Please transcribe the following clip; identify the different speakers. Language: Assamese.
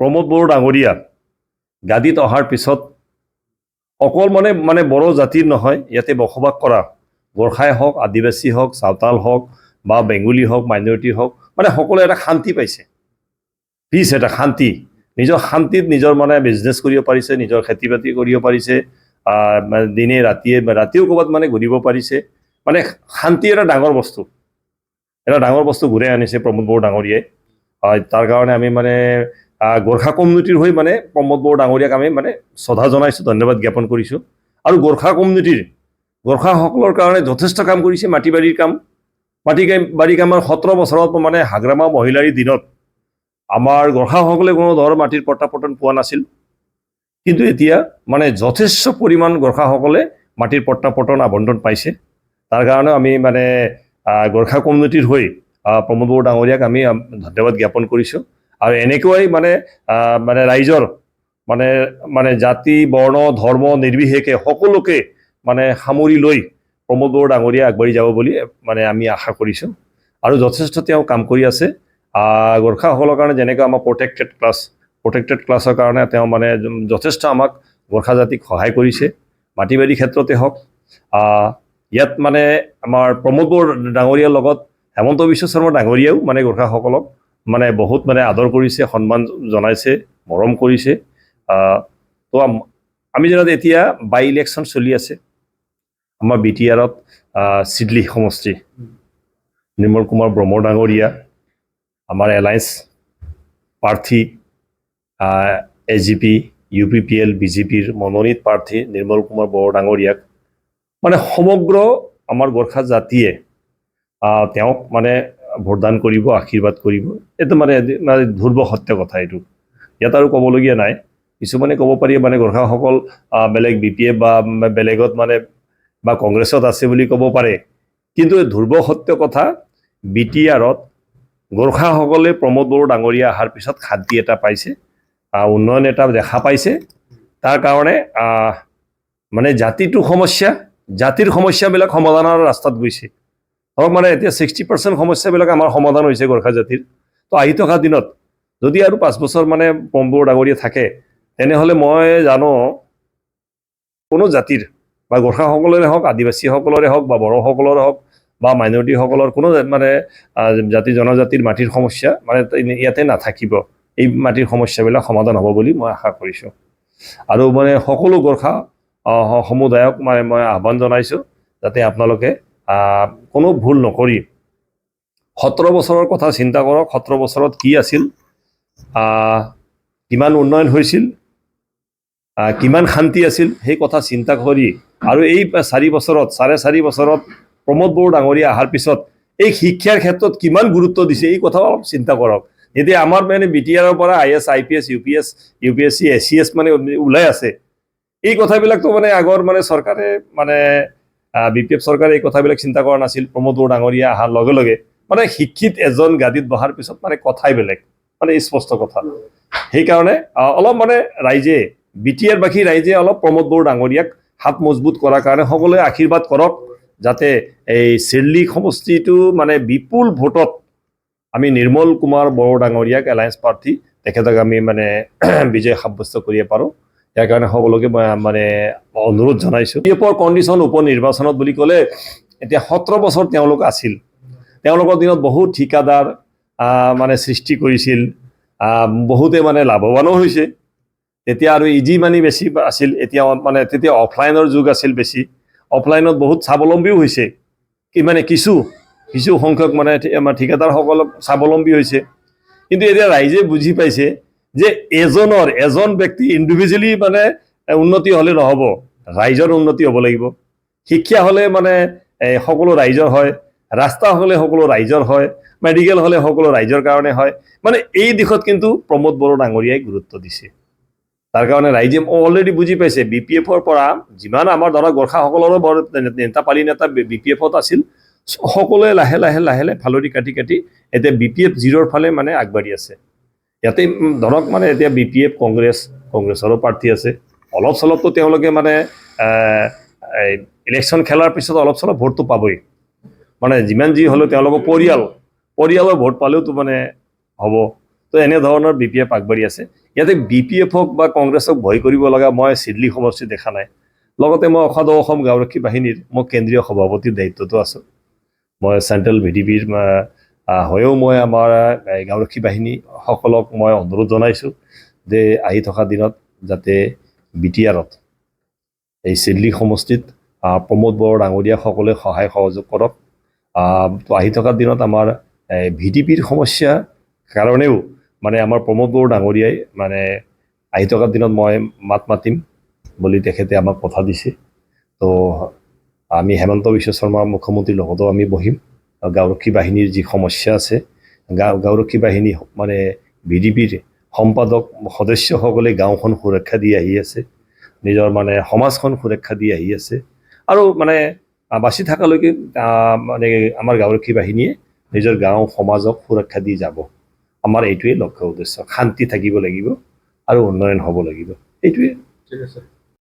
Speaker 1: প্ৰমোদ বড়ো ডাঙৰীয়া গাদীত অহাৰ পিছত অকল মানে বড়ো জাতিৰ নহয়, ইয়াতে বসবাস কৰা গোৰ্খাই হওক, আদিবাসী হওক, চাওতাল হওক বা বেংগলী হওক, মাইনৰিটি হওক, মানে সকলোৱে এটা শান্তি পাইছে, পিছ এটা শান্তি, নিজৰ শান্তিত নিজৰ মানে বিজনেছ কৰিব পাৰিছে, নিজৰ খেতি বাতি কৰিব পাৰিছে, দিনে ৰাতিও ক'ৰবাত মানে ঘূৰিব পাৰিছে, মানে শান্তি এটা ডাঙৰ বস্তু ঘূৰাই আনিছে প্ৰমোদ বড়ো ডাঙৰীয়াই। তাৰ কাৰণে আমি মানে গোৰ্খা কমিউনিটিৰ হৈ মানে প্ৰমোদ বড়ো ডাঙৰীয়াক আমি মানে শ্ৰদ্ধা জনাইছোঁ, ধন্যবাদ জ্ঞাপন কৰিছোঁ। আৰু গোৰ্খাসকলৰ কাৰণে যথেষ্ট কাম কৰিছে, মাটি বাৰীৰ কামৰ 17 বছৰত মানে হাগ্ৰামা মহিলাৰীৰ দিনত আমাৰ গোৰ্খাসকলে কোনো ধৰণৰ মাটিৰ পট্টাপট্টন পোৱা নাছিল, কিন্তু এতিয়া মানে যথেষ্ট পৰিমাণ গোৰ্খাসকলে মাটিৰ পট্টাপট্টন আবণ্টন পাইছে। তাৰ কাৰণে আমি মানে গোৰ্খা কমিউনিটিৰ হৈ প্ৰমোদ বড়ো ডাঙৰীয়াক আমি ধন্যবাদ জ্ঞাপন কৰিছোঁ। আৰু এনেকুৱাই মানে ৰাইজৰ মানে জাতি, বৰ্ণ, ধৰ্ম নিৰ্বিশেষে সকলোকে মানে সামৰি লৈ প্ৰমোদ বড়ো ডাঙৰীয়া আগবাঢ়ি যাব বুলি মানে আমি আশা কৰিছোঁ। আৰু যথেষ্ট তেওঁ কাম কৰি আছে গোৰ্খাসকলৰ কাৰণে, যেনেকৈ আমাৰ প্ৰটেক্টেড ক্লাছৰ কাৰণে তেওঁ মানে যথেষ্ট আমাক গোৰ্খা জাতিক সহায় কৰিছে, মাটি বাৰী ক্ষেত্ৰতে হওক। ইয়াত মানে আমাৰ প্ৰমোদ বড়ো ডাঙৰীয়াৰ লগত হেমন্ত বিশ্ব শৰ্মা ডাঙৰীয়াও মানে গোৰ্খাসকলক মানে বহুত মানে আদৰ কৰিছে, সন্মান জনাইছে, মৰম কৰিছে। তো আমি জানো এতিয়া বাই ইলেকশ্যন চলি আছে আমাৰ BTRত, চিডলি সমষ্টি, নিৰ্মল কুমাৰ ব্ৰহ্ম ডাঙৰীয়া আমাৰ এলায়েন্স প্ৰাৰ্থী, AGP, UPPL, BJPৰ মনোনীত প্ৰাৰ্থী নিৰ্মল কুমাৰ বড়ো ডাঙৰীয়াক মানে সমগ্ৰ আমাৰ গোৰ্খা জাতিয়ে তেওঁক মানে ভোটদান কৰিব, আশীৰ্বাদ কৰিব। এইটো মানে ধ্ৰুৱ সত্য কথা, এইটো ইয়াত আৰু ক'বলগীয়া নাই। কিছুমানে ক'ব পাৰি মানে গোৰ্খাসকল বেলেগ BPF বা বেলেগত মানে বা কংগ্ৰেছত আছে বুলি ক'ব পাৰে, কিন্তু ধ্ৰুৱ সত্য কথা, BTRত গোৰ্খাসকলে প্ৰমোদ বড়ো ডাঙৰীয়া অহাৰ পিছত শান্তি এটা পাইছে, উন্নয়ন এটা দেখা পাইছে। তাৰ কাৰণে মানে জাতিৰ সমস্যাবিলাক সমাধানৰ ৰাস্তাত গৈছে। ধৰক মানে এতিয়া 60% সমস্যাবিলাক আমাৰ সমাধান হৈছে গোৰ্খা জাতিৰ। তো আহি থকা দিনত যদি আৰু 5 বছৰ মানে প্ৰমোদ বড়ো ডাঙৰীয়া থাকে, তেনেহ'লে মই জানো কোনো জাতিৰ বা গোৰ্খাসকলৰে হওক, আদিবাসীসকলৰে হওক বা বড়োসকলৰে হওক বা মাইনৰিটিসকলৰ কোনো মানে জাতি জনজাতিৰ মাটিৰ সমস্যা মানে ইয়াতে নাথাকিব। এই মাটিৰ সমস্যাবিলাক সমাধান হ'ব বুলি মই আশা কৰিছোঁ। আৰু মানে সকলো গোৰ্খা সমুদায়ক মানে মই আহ্বান জনাইছোঁ যাতে আপোনালোকে কোনো ভুল নকৰি 17 বছৰৰ কথা চিন্তা কৰক। 17 বছৰত কি আছিল, কিমান উন্নয়ন হৈছিল, কিমান শান্তি আছিল, সেই কথা চিন্তা কৰি আৰু এই 4 বছৰত 4.5 বছৰত প্ৰমোদ বড়ো ডাঙৰীয়া অহাৰ পিছত এই শিক্ষাৰ ক্ষেত্ৰত কিমান গুৰুত্ব দিছে, এই কথা অলপ চিন্তা কৰক। এতিয়া আমাৰ মানে BTRৰ পৰা IS, IPS, UPSC, SCS মানে ওলাই আছে। এই কথাবিলাকতো মানে আগৰ মানে চৰকাৰে মানে BPF চৰকাৰে এই কথাবিলাক চিন্তা কৰা নাছিল। প্ৰমোদ বড়ো ডাঙৰীয়া অহাৰ লগে লগে মানে শিক্ষিত এজন গাদীত বহাৰ পিছত মানে কথাই বেলেগ, মানে স্পষ্ট কথা। সেইকাৰণে অলপ মানে ৰাইজে, BTR বাসী ৰাইজে অলপ প্ৰমোদ বড়ো ডাঙৰীয়াক হাত মজবুত কৰাৰ কাৰণে সকলোৱে আশীৰ্বাদ কৰক, যাতে এই চিডলি সমষ্টিটো মানে বিপুল ভোটত আমি নিৰ্মল কুমাৰ বড়ো ডাঙৰীয়াক এলায়েন্স প্ৰাৰ্থী তেখেতক আমি মানে বিজয় সাব্যস্ত কৰিব পাৰোঁ। ইয়াৰ কাৰণে সকলোকে মই মানে অনুৰোধ জনাইছোঁ। BPFৰ কণ্ডিশ্যন উপ নিৰ্বাচনত বুলি ক'লে এতিয়া 17 বছৰ তেওঁলোক আছিল। তেওঁলোকৰ দিনত বহুত ঠিকাদাৰ মানে সৃষ্টি কৰিছিল, বহুতে মানে লাভৱানো হৈছে। তেতিয়া আৰু ইজি মানি বেছি আছিল, এতিয়া মানে তেতিয়া অফলাইনৰ যুগ আছিল বেছি। অফলাইনত বহুত স্বাৱলম্বীও হৈছে, মানে কিছু সংখ্যক মানে আমাৰ ঠিকাদাৰসকল স্বাৱলম্বী হৈছে। কিন্তু এতিয়া ৰাইজে বুজি পাইছে যে এজন ব্যক্তি ইণ্ডিভিজুৱেলি মানে উন্নতি হ'লে নহ'ব, ৰাইজৰ উন্নতি হ'ব লাগিব। শিক্ষা হ'লে মানে সকলো ৰাইজৰ হয়, ৰাস্তা হ'লে সকলো ৰাইজৰ হয়, মেডিকেল হ'লে সকলো ৰাইজৰ কাৰণে হয়। মানে এই দিশত কিন্তু প্ৰমোদ বড়ো ডাঙৰীয়াই গুৰুত্ব দিছে। তাৰ কাৰণে ৰাইজে অলৰেডি বুজি পাইছে, BPFৰ পৰা যিমান আমাৰ ধৰক গোৰ্খাসকলৰো বৰ নেতা BPFত আছিল, সকলোৱে লাহে লাহে ফালৰি কাটি এতিয়া BPF 0ৰ ফালে মানে আগবাঢ়ি আছে। ইয়াতে ধৰক মানে এতিয়া BPF কংগ্ৰেছৰো প্ৰাৰ্থী আছে। অলপ চলপতো তেওঁলোকে মানে ইলেকশ্যন খেলাৰ পিছত অলপ চলপ ভোটটো পাবই, মানে যিমান যি হ'লেও তেওঁলোকৰ পৰিয়ালৰ ভোট পালেওতো মানে হ'ব। তো এনেধৰণৰ বি পি এফ আগবাঢ়ি আছে ইয়াতে বি পি এফক বা কংগ্ৰেছক ভয় কৰিব লগা মই চিডলি সমষ্টি দেখা নাই লগতে মই অসাধু অসম গাঁওৰক্ষী বাহিনীৰ মই কেন্দ্ৰীয় সভাপতিৰ দায়িত্বতো আছোঁ মই চেণ্ট্ৰেল ভি ডি পিৰ হৈও মই আমাৰ গাঁওৰক্ষী বাহিনীসকলক মই অনুৰোধ জনাইছোঁ যে আহি থকা দিনত যাতে বি টি আৰত এই চিডলি সমষ্টিত প্ৰমোদ বড়ো ডাঙৰীয়াসকলে সহায় সহযোগ কৰক তো আহি থকা দিনত আমাৰ ভি ডি পিৰ সমস্যা কাৰণেও মানে আমাৰ প্ৰমোদ বড়ো ডাঙৰীয়াই মানে আহি থকা দিনত মই মাত মাতিম বুলি তেখেতে আমাক কথা দিছে তো আমি হেমন্ত বিশ্ব শৰ্মা মুখ্যমন্ত্ৰীৰ লগতো আমি বহিম গাঁওৰক্ষী বাহিনীৰ যি সমস্যা আছে গাঁওৰক্ষী বাহিনী মানে ভি ডি পিৰ সম্পাদক সদস্যসকলে গাঁওখন সুৰক্ষা দি আহি আছে নিজৰ মানে সমাজখন সুৰক্ষা দি আহি আছে আৰু মানে বাচি থকালৈকে মানে আমাৰ গাঁওৰক্ষী বাহিনীয়ে নিজৰ গাঁও সমাজক সুৰক্ষা দি যাব আমাৰ এইটোৱে লক্ষ্য উদ্দেশ্য শান্তি থাকিব লাগিব আৰু উন্নয়ন হ'ব লাগিব এইটোৱে
Speaker 2: ঠিক আছে